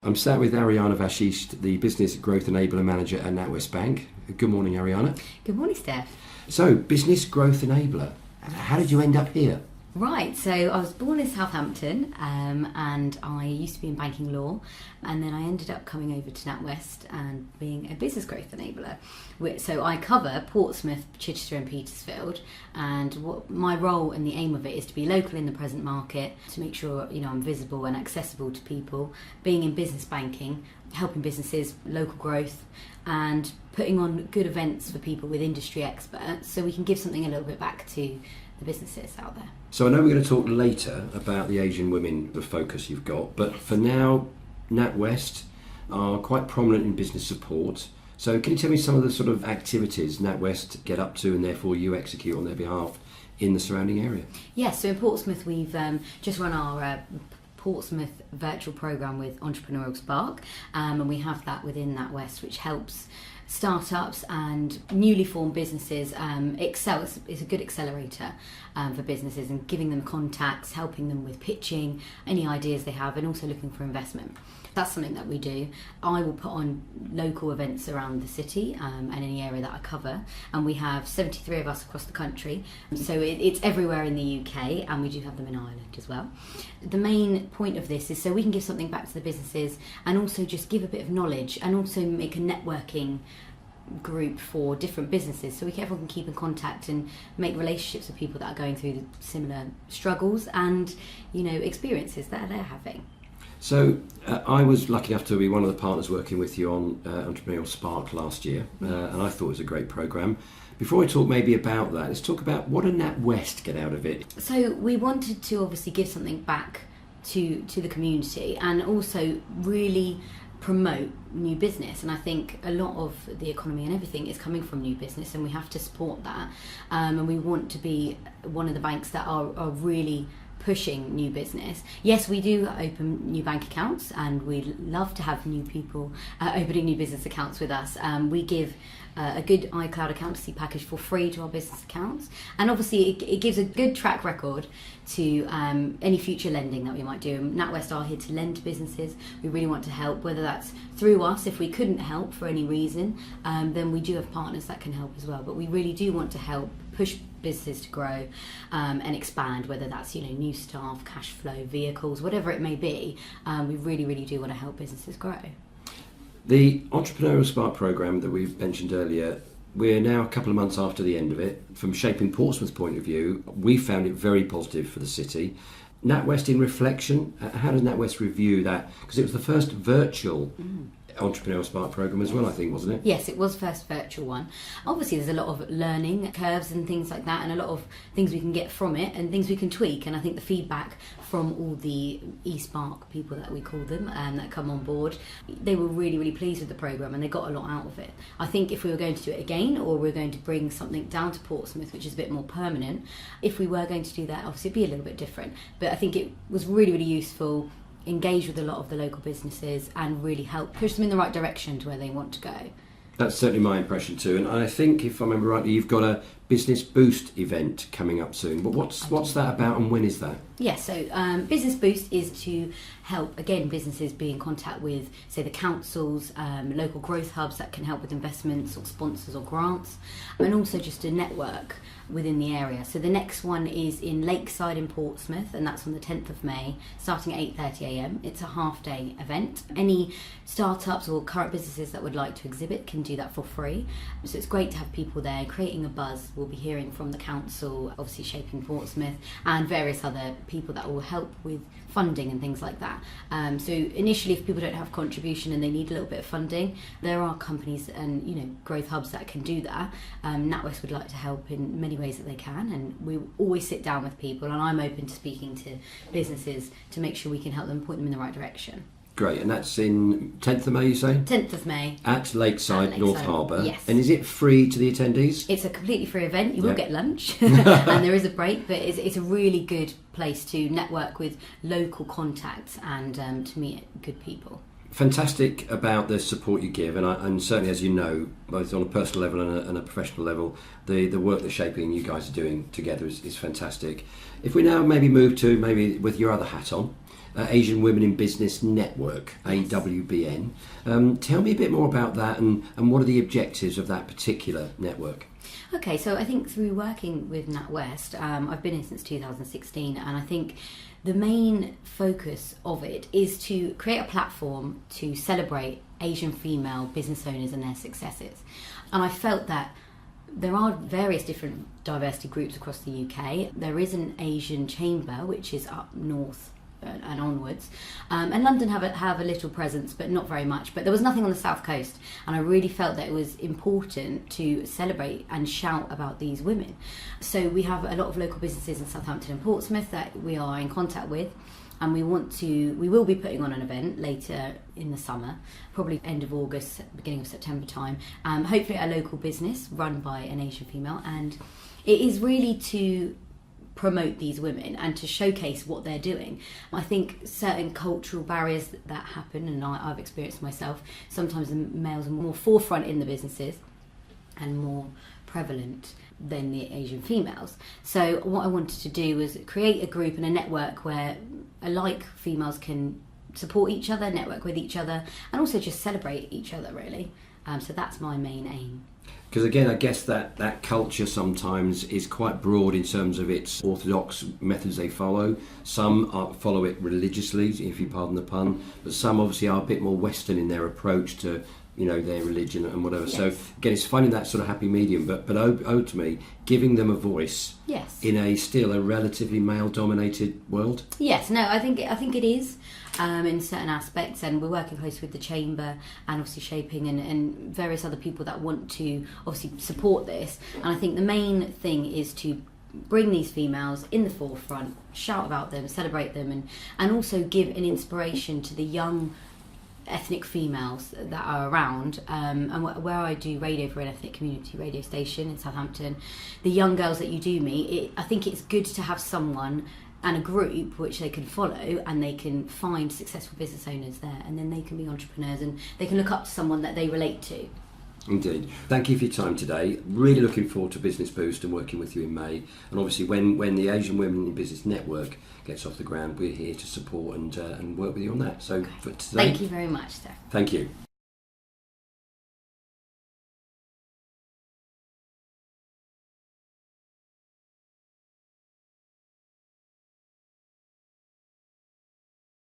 I'm sat with Aryana Vashisht, the Business Growth Enabler Manager at NatWest's Bank. Good morning, Aryana. Good morning, Steph. So, Business Growth Enabler, how did you end up here? Right, so I was born in Southampton and I used to be in banking law, and then I ended up coming over to NatWest and being a business growth enabler. So I cover Portsmouth, Chichester and Petersfield, and what my role and the aim of it is to be local in the present market, to make sure I'm visible and accessible to people, being in business banking, helping businesses, local growth, and putting on good events for people with industry experts so we can give something a little bit back to the businesses out there. So I know we're going to talk later about the Asian women, the focus you've got, but for now, NatWest are quite prominent in business support. So can you tell me some of the sort of activities NatWest get up to and therefore you execute on their behalf in the surrounding area? Yes, so in Portsmouth we've just run our Portsmouth virtual programme with Entrepreneurial Spark, and we have that within NatWest, which helps startups and newly formed businesses excel. It's a good accelerator for businesses, and giving them contacts, helping them with pitching any ideas they have, and also looking for investment. That's something that we do. I will put on local events around the city and any area that I cover, and we have 73 of us across the country, so it's everywhere in the UK, and we do have them in Ireland as well. The main point of this is so we can give something back to the businesses, and also just give a bit of knowledge, and also make a networking group for different businesses, so everyone can keep in contact and make relationships with people that are going through similar struggles and experiences that they're having. So I was lucky enough to be one of the partners working with you on Entrepreneurial Spark last year, and I thought it was a great programme. Before I talk maybe about that, let's talk about what did NatWest get out of it? So we wanted to obviously give something back to the community, and also really promote new business, and I think a lot of the economy and everything is coming from new business, and we have to support that, and we want to be one of the banks that are really pushing new business. Yes, we do open new bank accounts, and we love to have new people opening new business accounts with us. We give a good iCloud accountancy package for free to our business accounts, and obviously it gives a good track record to any future lending that we might do. NatWest are here to lend to businesses. We really want to help, whether that's through us. If we couldn't help for any reason, then we do have partners that can help as well, but we really do want to help push businesses to grow and expand, whether that's new staff, cash flow, vehicles, whatever it may be. We really do want to help businesses grow. The Entrepreneurial Spark programme that we mentioned earlier, we're now a couple of months after the end of it. From Shaping Portsmouth's point of view, we found it very positive for the city. NatWest in reflection, how does NatWest review that? Because it was the first virtual Entrepreneurial Spark programme as well, I think, wasn't it? Yes, it was first virtual one. Obviously there's a lot of learning curves and things like that, and a lot of things we can get from it and things we can tweak, and I think the feedback from all the eSpark people that we call them that come on board, they were really pleased with the programme, and they got a lot out of it. I think if we were going to do it again, or we're going to bring something down to Portsmouth which is a bit more permanent, if we were going to do that, obviously it'd be a little bit different, but I think it was really useful, engage with a lot of the local businesses, and really help push them in the right direction to where they want to go. That's certainly my impression too, and I think, if I remember rightly, you've got a Business Boost event coming up soon. But what's that about, and when is that? Yes, so Business Boost is to help, again, businesses be in contact with, say, the councils, local growth hubs that can help with investments or sponsors or grants, and also just a network within the area. So the next one is in Lakeside in Portsmouth, and that's on the 10th of May, starting at 8:30am. It's a half-day event. Any startups or current businesses that would like to exhibit can do that for free. So it's great to have people there creating a buzz. We'll be hearing from the council, obviously Shaping Portsmouth, and various other people that will help with funding and things like that. So initially, if people don't have contribution and they need a little bit of funding, there are companies and growth hubs that can do that. NatWest would like to help in many ways that they can, and we always sit down with people, and I'm open to speaking to businesses to make sure we can help them, point them in the right direction. Great, and that's in 10th of May, you say? 10th of May. At Lakeside North Harbour. Yes. And is it free to the attendees? It's a completely free event. You will get lunch, and there is a break, but it's a really good place to network with local contacts and to meet good people. Fantastic about the support you give, and certainly, as you know, both on a personal level and a professional level, the work that Shaping you guys are doing together is fantastic. If we now maybe move to, maybe with your other hat on, Asian Women in Business Network, AWBN. Tell me a bit more about that and what are the objectives of that particular network? Okay, so I think through working with NatWest, I've been in since 2016, and I think the main focus of it is to create a platform to celebrate Asian female business owners and their successes. And I felt that there are various different diversity groups across the UK. There is an Asian chamber, which is up north and onwards, and London have a little presence, but not very much. But there was nothing on the south coast, and I really felt that it was important to celebrate and shout about these women. So we have a lot of local businesses in Southampton and Portsmouth that we are in contact with, and we will be putting on an event later in the summer, probably end of August, beginning of September time. Hopefully a local business run by an Asian female, and it is really to promote these women and to showcase what they're doing. I think certain cultural barriers that happen, and I've experienced myself, sometimes the males are more forefront in the businesses and more prevalent than the Asian females. So what I wanted to do was create a group and a network where alike females can support each other, network with each other, and also just celebrate each other, really. So that's my main aim. Because again, I guess that culture sometimes is quite broad in terms of its orthodox methods they follow. Some follow it religiously, if you pardon the pun, but some obviously are a bit more Western in their approach to, you know, their religion and whatever. Yes. So again, it's finding that sort of happy medium, but ultimately giving them a voice. Yes. In a still a relatively male-dominated world. Yes, no, I think it is in certain aspects, and we're working closely with the Chamber and obviously Shaping and various other people that want to obviously support this. And I think the main thing is to bring these females in the forefront, shout about them, celebrate them, and also give an inspiration to the young ethnic females that are around, and where I do radio for an ethnic community radio station in Southampton, the young girls that you do meet, I think it's good to have someone and a group which they can follow, and they can find successful business owners there, and then they can be entrepreneurs and they can look up to someone that they relate to. Indeed. Thank you for your time today. Really looking forward to Business Boost and working with you in May. And obviously when the Asian Women in Business Network gets off the ground, we're here to support and work with you on that. So for today... Thank you very much, Stef. Thank you.